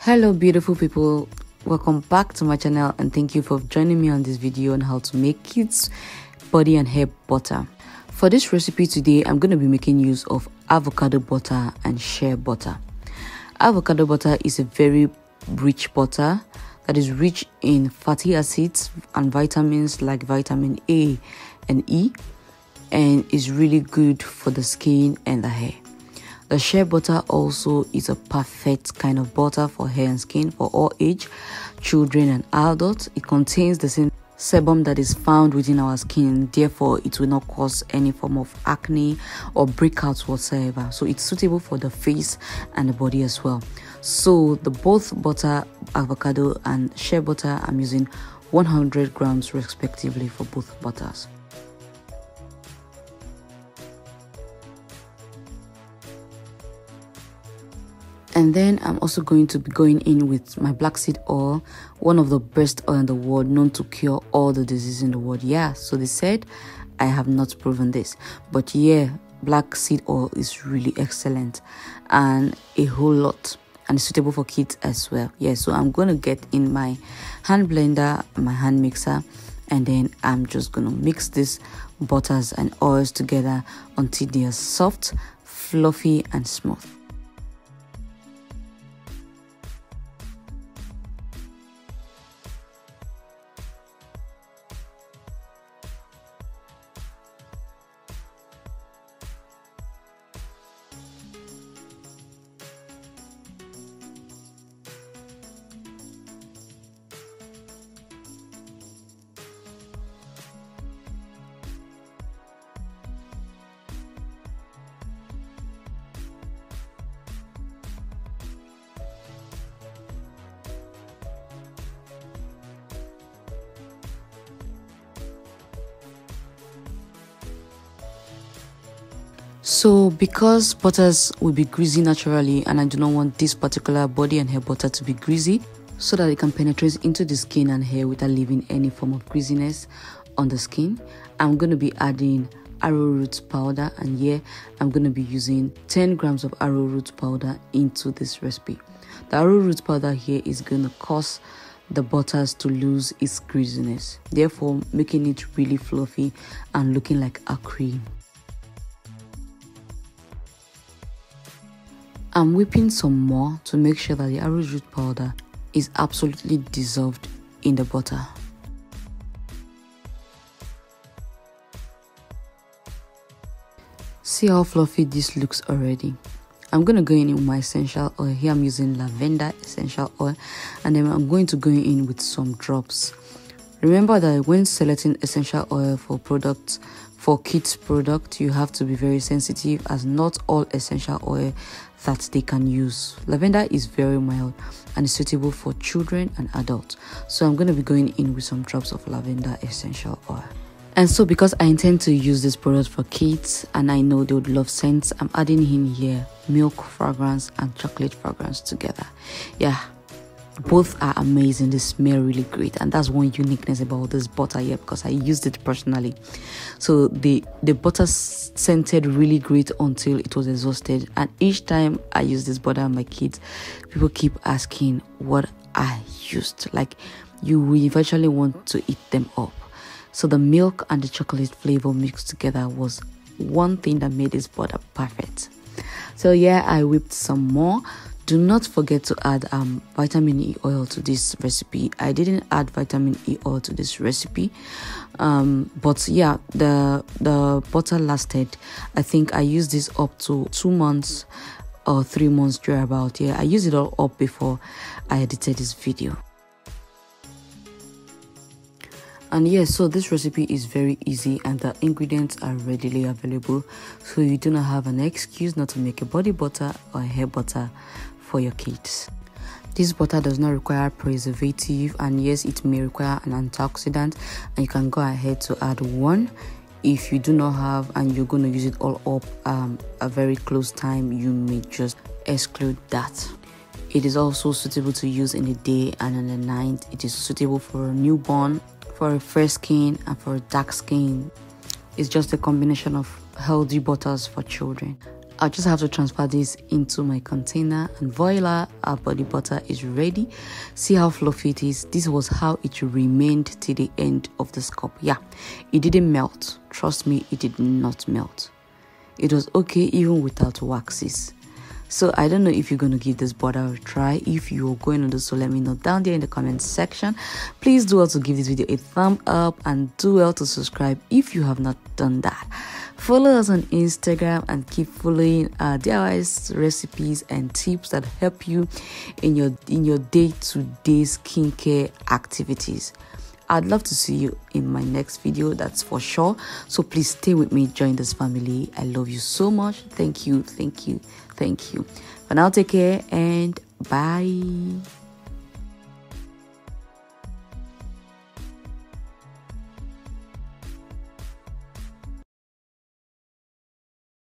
Hello beautiful people, welcome back to my channel and thank you for joining me on this video on how to make kids body and hair butter. For this recipe today, I'm going to be making use of avocado butter and shea butter. Avocado butter is a very rich butter that is rich in fatty acids and vitamins like vitamin A and E, and is really good for the skin and the hair. The shea butter also is a perfect kind of butter for hair and skin for all age, children and adults. It contains the same sebum that is found within our skin, therefore it will not cause any form of acne or breakouts whatsoever. So it's suitable for the face and the body as well. So the both butter, avocado and shea butter, I'm using 100 grams respectively for both butters. And then I'm also going to be going in with my black seed oil, one of the best oil in the world, known to cure all the diseases in the world. Yeah, so they said, I have not proven this, but yeah, black seed oil is really excellent and a whole lot, and it's suitable for kids as well. Yeah, so I'm going to get in my hand blender, my hand mixer, and then I'm just going to mix these butters and oils together until they are soft, fluffy and smooth. So because butters will be greasy naturally, and I do not want this particular body and hair butter to be greasy, so that it can penetrate into the skin and hair without leaving any form of greasiness on the skin, I'm going to be adding arrowroot powder, and here I'm going to be using 10 grams of arrowroot powder into this recipe. The arrowroot powder here is going to cause the butters to lose its greasiness, therefore making it really fluffy and looking like a cream. I'm whipping some more to make sure that the arrowroot powder is absolutely dissolved in the butter. See how fluffy this looks already. I'm going to go in with my essential oil. Here I'm using lavender essential oil, and then I'm going to go in with some drops. Remember that when selecting essential oil for products, for kids product, you have to be very sensitive, as not all essential oil that they can use. Lavender is very mild and is suitable for children and adults. So I'm going to be going in with some drops of lavender essential oil. And so because I intend to use this product for kids and I know they would love scents, I'm adding in here milk fragrance and chocolate fragrance together. Yeah, both are amazing. They smell really great, and that's one uniqueness about this butter here, because I used it personally. So the butter scented really great until it was exhausted, and each time I use this butter on my kids, people keep asking what I used. Like, you will eventually want to eat them up. So the milk and the chocolate flavor mixed together was one thing that made this butter perfect. So yeah, I whipped some more. Do not forget to add vitamin E oil to this recipe. I didn't add vitamin E oil to this recipe, but yeah, the butter lasted. I think I used this up to 2 months or 3 months thereabout. Yeah, I used it all up before I edited this video. And yeah, so this recipe is very easy and the ingredients are readily available, so you do not have an excuse not to make a body butter or a hair butter for your kids. This butter does not require preservative, and yes, it may require an antioxidant, and you can go ahead to add one. If you do not have and you're going to use it all up a very close time, you may just exclude that. It is also suitable to use in the day and in the night. It is suitable for a newborn, for a fair skin, and for a dark skin. It's just a combination of healthy butters for children. I'll just have to transfer this into my container, and voila, our body butter is ready. See how fluffy it is. This was how it remained till the end of the cup. Yeah, it didn't melt. Trust me, it did not melt. It was okay even without waxes. So I don't know if you're going to give this butter a try. If you're going to do so, let me know down there in the comment section. Please do also give this video a thumb up and do well to subscribe if you have not done that. Follow us on Instagram and keep following DIY recipes and tips that help you in your day-to-day skincare activities. I'd love to see you in my next video, that's for sure. So please stay with me, join this family. I love you so much. Thank you, thank you, thank you. For now, take care and bye.